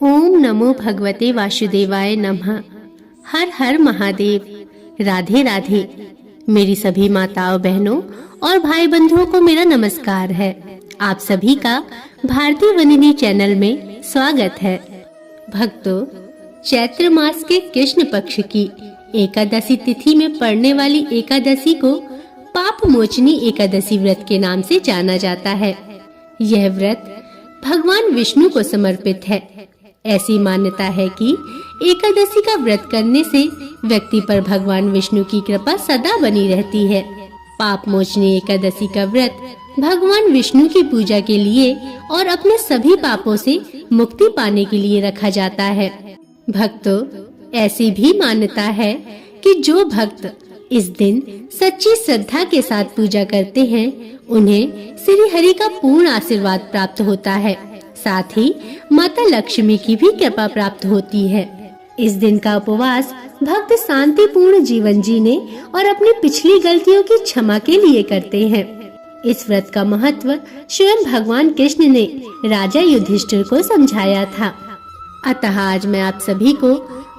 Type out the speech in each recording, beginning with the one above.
ओम नमो भगवते वासुदेवाय नमः। हर हर महादेव। राधे राधे। मेरी सभी माताओं बहनों और भाई बंधुओं को मेरा नमस्कार है। आप सभी का भारतीय वनिनी चैनल में स्वागत है। भक्तों, चैत्र मास के कृष्ण पक्ष की एकादशी तिथि में पड़ने वाली एकादशी को पाप मोचनी एकादशी व्रत के नाम से जाना जाता है। यह व्रत भगवान विष्णु को समर्पित है। ऐसी मान्यता है कि एकादशी का व्रत करने से व्यक्ति पर भगवान विष्णु की कृपा सदा बनी रहती है। पाप मोचनी एकादशी का व्रत भगवान विष्णु की पूजा के लिए और अपने सभी पापों से मुक्ति पाने के लिए रखा जाता है। भक्तों, ऐसी भी मान्यता है कि जो भक्त इस दिन सच्ची श्रद्धा के साथ पूजा करते हैं, उन्हें श्री हरि का पूर्ण आशीर्वाद प्राप्त होता है। साथ ही माता लक्ष्मी की भी कृपा प्राप्त होती है। इस दिन का उपवास भक्त शांतिपूर्ण जीवन जीने और अपनी पिछली गलतियों की क्षमा के लिए करते हैं। इस व्रत का महत्व स्वयं भगवान कृष्ण ने राजा युधिष्ठिर को समझाया था। अतः आज मैं आप सभी को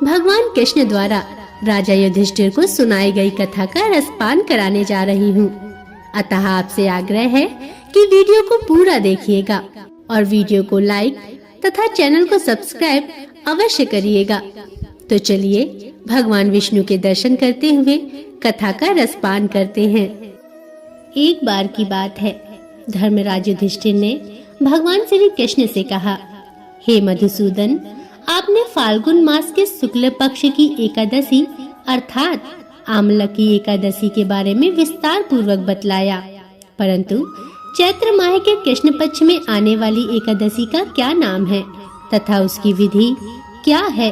भगवान कृष्ण द्वारा राजा युधिष्ठिर को सुनाई गई कथा का रसपान कराने जा रही हूँ। अतः आपसे आग्रह है कि वीडियो को पूरा देखिएगा और वीडियो को लाइक तथा चैनल को सब्सक्राइब अवश्य करिएगा। तो चलिए भगवान विष्णु के दर्शन करते हुए कथा का रसपान करते हैं। एक बार की बात है, धर्मराज युधिष्ठिर ने भगवान श्री कृष्ण से कहा, हे मधुसूदन, आपने फाल्गुन मास के शुक्ल पक्ष की एकादशी अर्थात आमला की एकादशी के बारे में विस्तार पूर्वक बतलाया, परंतु चैत्र माह के कृष्ण पक्ष में आने वाली एकादशी का क्या नाम है तथा उसकी विधि क्या है?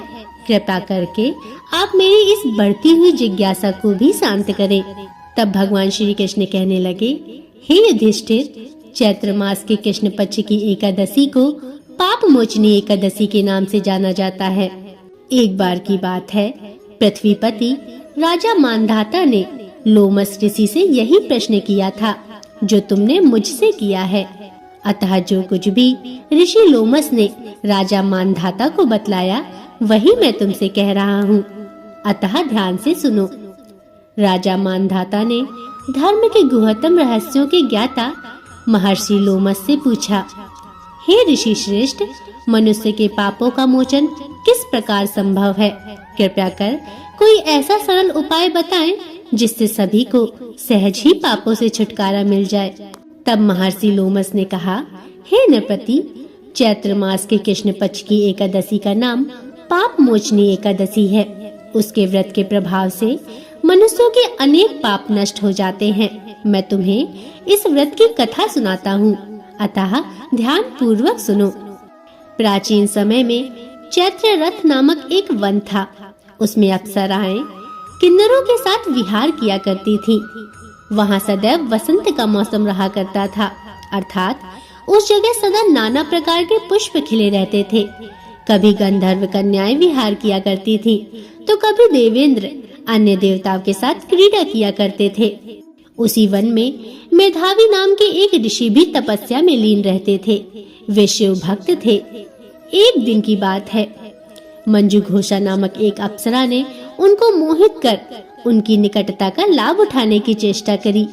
कृपा करके आप मेरी इस बढ़ती हुई जिज्ञासा को भी शांत करें। तब भगवान श्री कृष्ण कहने लगे, हे युधिष्ठिर, चैत्र मास के कृष्ण पक्ष की एकादशी को पाप मोचनी एकादशी के नाम से जाना जाता है। एक बार की बात है, पृथ्वीपति राजा मानधाता ने लोमस ऋषि से यही प्रश्न किया था जो तुमने मुझसे किया है। अतः जो कुछ भी ऋषि लोमस ने राजा मानधाता को बतलाया, वही मैं तुमसे कह रहा हूँ। अतः ध्यान से सुनो। राजा मानधाता ने धर्म के गुहतम रहस्यों के ज्ञाता महर्षि लोमस से पूछा, हे ऋषि श्रेष्ठ, मनुष्य के पापों का मोचन किस प्रकार संभव है? कृपया कर कोई ऐसा सरल उपाय बताएं जिससे सभी को सहज ही पापों से छुटकारा मिल जाए। तब महर्षि लोमस ने कहा, हे नृपति, चैत्र मास के कृष्ण पक्ष की एकादशी का नाम पाप मोचनी एकादशी है। उसके व्रत के प्रभाव से मनुष्यों के अनेक पाप नष्ट हो जाते हैं। मैं तुम्हें इस व्रत की कथा सुनाता हूँ, अतः ध्यान पूर्वक सुनो। प्राचीन समय में चैत्र रथ नामक एक वन था। उसमें अप्सराएं किन्नरों के साथ विहार किया करती थीं। वहाँ सदैव वसंत का मौसम रहा करता था, अर्थात उस जगह सदा नाना प्रकार के पुष्प खिले रहते थे। कभी गंधर्व कन्याएं विहार किया करती थीं, तो कभी देवेंद्र अन्य देवताओं के साथ क्रीड़ा किया करते थे। उसी वन में मेधावी नाम के एक ऋषि भी तपस्या में लीन रहते थे। वे शिव भक्त थे। एक दिन की बात है, मंजू घोषा नामक एक अप्सरा ने उनको मोहित कर उनकी निकटता का लाभ उठाने की चेष्टा करी।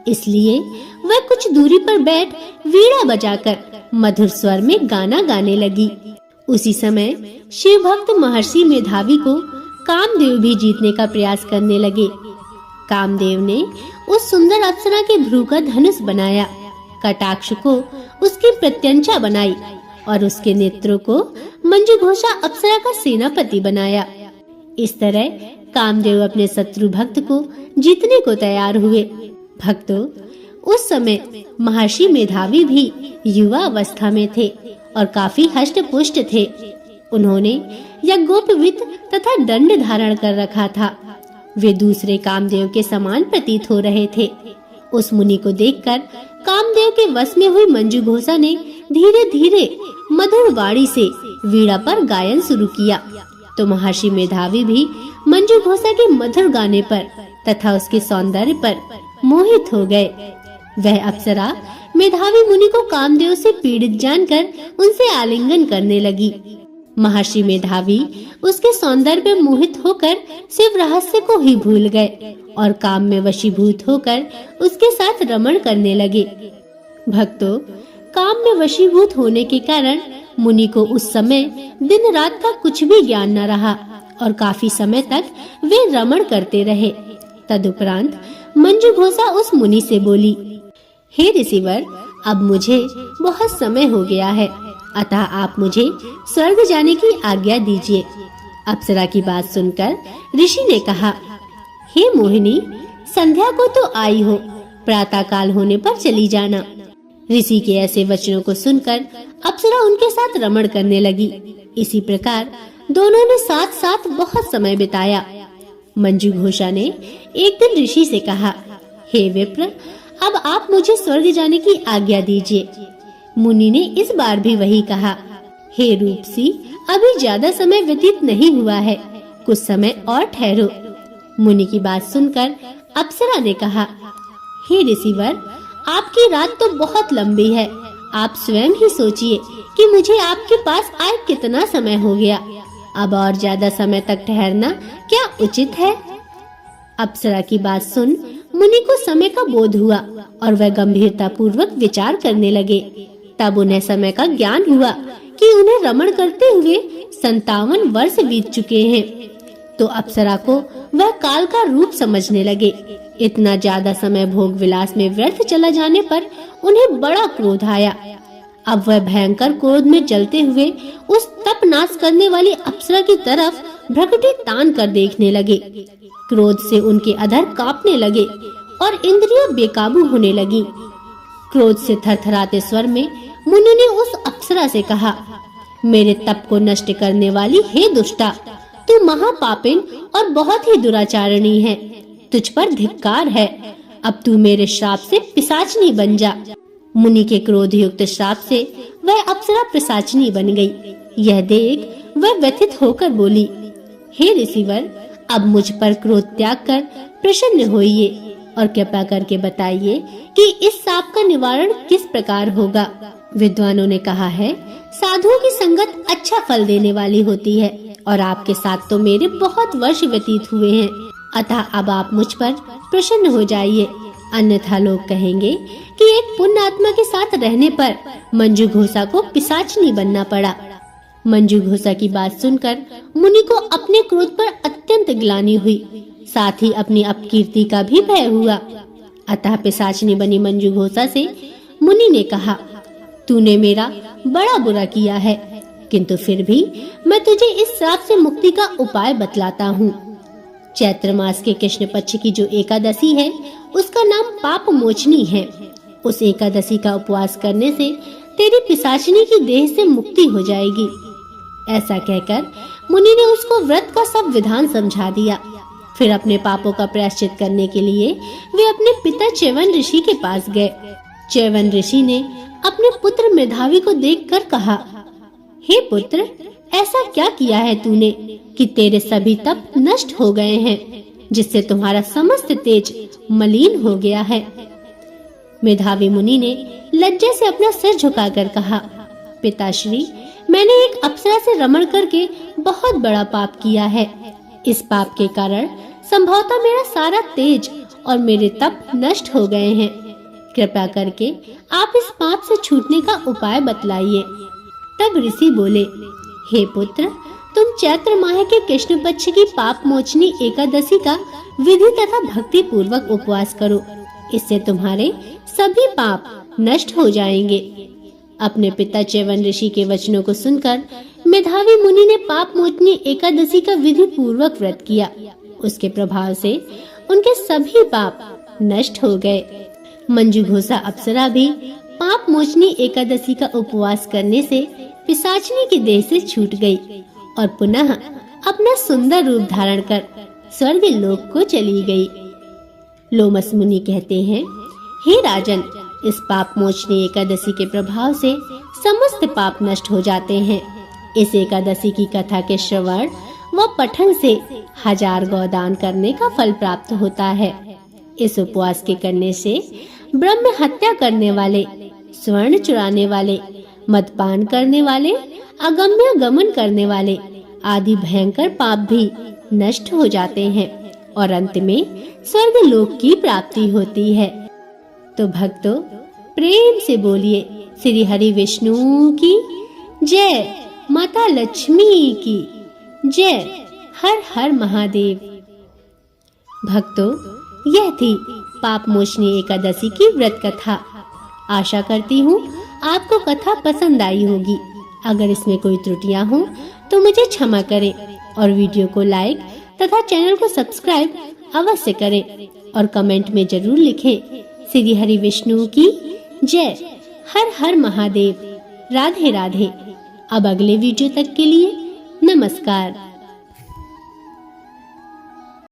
इसलिए वह कुछ दूरी पर बैठ वीणा बजाकर मधुर स्वर में गाना गाने लगी। उसी समय शिव भक्त महर्षि मेधावी को कामदेव भी जीतने का प्रयास करने लगे। कामदेव ने उस सुंदर अप्सरा के भ्रू का धनुष बनाया, कटाक्ष को उसकी प्रत्यंचा बनाई और उसके नेत्रों को मंजू घोषा अप्सरा का सेनापति बनाया। इस तरह कामदेव अपने शत्रु भक्त को जीतने को तैयार हुए। भक्तों, उस समय महर्षि मेधावी भी युवा अवस्था में थे और काफी हष्ट पुष्ट थे। उन्होंने यज्ञोपवीत तथा दंड धारण कर रखा था। वे दूसरे कामदेव के समान प्रतीत हो रहे थे। उस मुनि को देखकर कामदेव के वश में हुई मंजू घोषा ने धीरे धीरे मधुर वाणी से वीणा पर गायन शुरू किया, तो महर्षि मेधावी भी मंजू घोषा के मधुर गाने पर तथा उसके सौंदर्य पर मोहित हो गए। वह अप्सरा मेधावी मुनि को कामदेव से पीड़ित जानकर उनसे आलिंगन करने लगी। महर्षि मेधावी उसके सौंदर्य में मोहित होकर शिव रहस्य को ही भूल गए और काम में वशीभूत होकर उसके साथ रमण करने लगे। भक्तों, काम में वशीभूत होने के कारण मुनि को उस समय दिन रात का कुछ भी ज्ञान न रहा और काफी समय तक वे रमण करते रहे। तदुपरांत मंजू घोषा उस मुनि से बोली, हे ऋषिवर, अब मुझे बहुत समय हो गया है, अतः आप मुझे स्वर्ग जाने की आज्ञा दीजिए। अप्सरा की बात सुनकर ऋषि ने कहा, हे मोहिनी, संध्या को तो आई हो, प्रातः काल होने पर चली जाना। ऋषि के ऐसे वचनों को सुनकर अप्सरा उनके साथ रमण करने लगी। इसी प्रकार दोनों ने साथ साथ बहुत समय बिताया। मंजू घोषा ने एक दिन ऋषि से कहा, हे विप्र, अब आप मुझे स्वर्ग जाने की आज्ञा दीजिए। मुनि ने इस बार भी वही कहा, हे रूपसी, अभी ज्यादा समय व्यतीत नहीं हुआ है, कुछ समय और ठहरो। मुनि की बात सुनकर अप्सरा ने कहा, हे ऋषिवर, आपकी रात तो बहुत लंबी है, आप स्वयं ही सोचिए कि मुझे आपके पास आए कितना समय हो गया, अब और ज्यादा समय तक ठहरना क्या उचित है? अप्सरा की बात सुन मुनि को समय का बोध हुआ और वह गंभीरता पूर्वक विचार करने लगे। तब उन्हें समय का ज्ञान हुआ कि उन्हें रमण करते हुए 57 वर्ष बीत चुके हैं। तो अप्सरा को वह काल का रूप समझने लगे। इतना ज्यादा समय भोग विलास में व्यर्थ चला जाने पर उन्हें बड़ा क्रोध आया। अब वह भयंकर क्रोध में जलते हुए उस तप नाश करने वाली अप्सरा की तरफ भ्रकुटी तान कर देखने लगे। क्रोध से उनके अधर कांपने लगे और इंद्रियां बेकाबू होने लगी। क्रोध से थरथराते स्वर में मुनि ने उस अप्सरा से कहा, मेरे तप को नष्ट करने वाली हे दुष्टा, तू महापापिन और बहुत ही दुराचारणी है, तुझ पर धिक्कार है। अब तू मेरे श्राप से पिशाचनी बन जा। मुनि के क्रोध युक्त श्राप से वह अप्सरा पिशाचनी बन गई। यह देख वह व्यथित होकर बोली, हे ऋषिवर, अब मुझ पर क्रोध त्याग कर प्रसन्न होइए और कृपा करके बताइए कि इस शाप का निवारण किस प्रकार होगा। विद्वानों ने कहा है, साधुओं की संगत अच्छा फल देने वाली होती है और आपके साथ तो मेरे बहुत वर्ष व्यतीत हुए हैं, अतः अब आप मुझ पर प्रसन्न हो जाइए, अन्यथा लोग कहेंगे कि एक पुण्य आत्मा के साथ रहने पर मंजू घोषा को पिशाचनी बनना पड़ा। मंजू घोषा की बात सुनकर मुनि को अपने क्रोध पर अत्यंत ग्लानि हुई, साथ ही अपनी अपकीर्ति का भी भय हुआ। अतः पिशाचनी बनी मंजू घोषा से मुनि ने कहा, तूने मेरा बड़ा बुरा किया है, किंतु फिर भी मैं तुझे इस श्राप से मुक्ति का उपाय बतलाता हूँ। चैत्र मास के कृष्ण पक्ष की जो एकादशी है, उसका नाम पाप मोचनी है। उस एकादशी का उपवास करने से तेरी पिशाचनी की देह से मुक्ति हो जाएगी। ऐसा कहकर मुनि ने उसको व्रत का सब विधान समझा दिया। फिर अपने पापों का प्रायश्चित करने के लिए वे अपने पिता च्यवन ऋषि के पास गए। च्यवन ऋषि ने अपने पुत्र मेधावी को देखकर कहा, हे पुत्र, ऐसा क्या किया है तूने कि तेरे सभी तप नष्ट हो गए हैं, जिससे तुम्हारा समस्त तेज मलिन हो गया है। मेधावी मुनि ने लज्जा से अपना सिर झुकाकर कहा, पिताश्री, मैंने एक अप्सरा से रमण करके बहुत बड़ा पाप किया है। इस पाप के कारण संभवतः मेरा सारा तेज और मेरे तप नष्ट हो गए हैं। कृपया करके आप इस पाप से छूटने का उपाय बतलाइए। तब ऋषि बोले, हे पुत्र, तुम चैत्र माह के कृष्ण पक्ष की पाप मोचनी एकादशी का विधि तथा भक्ति पूर्वक उपवास करो, इससे तुम्हारे सभी पाप नष्ट हो जाएंगे। अपने पिता च्यवन ऋषि के वचनों को सुनकर मेधावी मुनि ने पाप मोचनी एकादशी का विधि पूर्वक व्रत किया। उसके प्रभाव से उनके सभी पाप नष्ट हो गए। मंजू घोषा अप्सरा भी पाप मोचनी एकादशी का उपवास करने से पिशाचनी की देह से छूट गई और पुनः अपना सुंदर रूप धारण कर स्वर्ग लोक को चली गई। लोमस मुनि कहते हैं, हे राजन, इस पाप मोचनी एकादशी के प्रभाव से समस्त पाप नष्ट हो जाते हैं। इस एकादशी की कथा के श्रवण व पठन से 1000 गौदान करने का फल प्राप्त होता है। इस उपवास के करने से ब्रह्म हत्या करने वाले, स्वर्ण चुराने वाले, मदपान करने वाले अगम्य गमन करने वाले आदि भयंकर पाप भी नष्ट हो जाते हैं और अंत में स्वर्ग लोक की प्राप्ति होती है। तो भक्तों, प्रेम से बोलिए श्री हरि विष्णु की जय, माता लक्ष्मी की जय, हर हर महादेव। भक्तों, यह थी पाप मोचनी एकादशी की व्रत कथा। आशा करती हूँ आपको कथा पसंद आई होगी। अगर इसमें कोई त्रुटियां हों तो मुझे क्षमा करें और वीडियो को लाइक तथा चैनल को सब्सक्राइब अवश्य करें और कमेंट में जरूर लिखें श्री हरि विष्णु की जय, हर हर महादेव। राधे राधे। अब अगले वीडियो तक के लिए नमस्कार।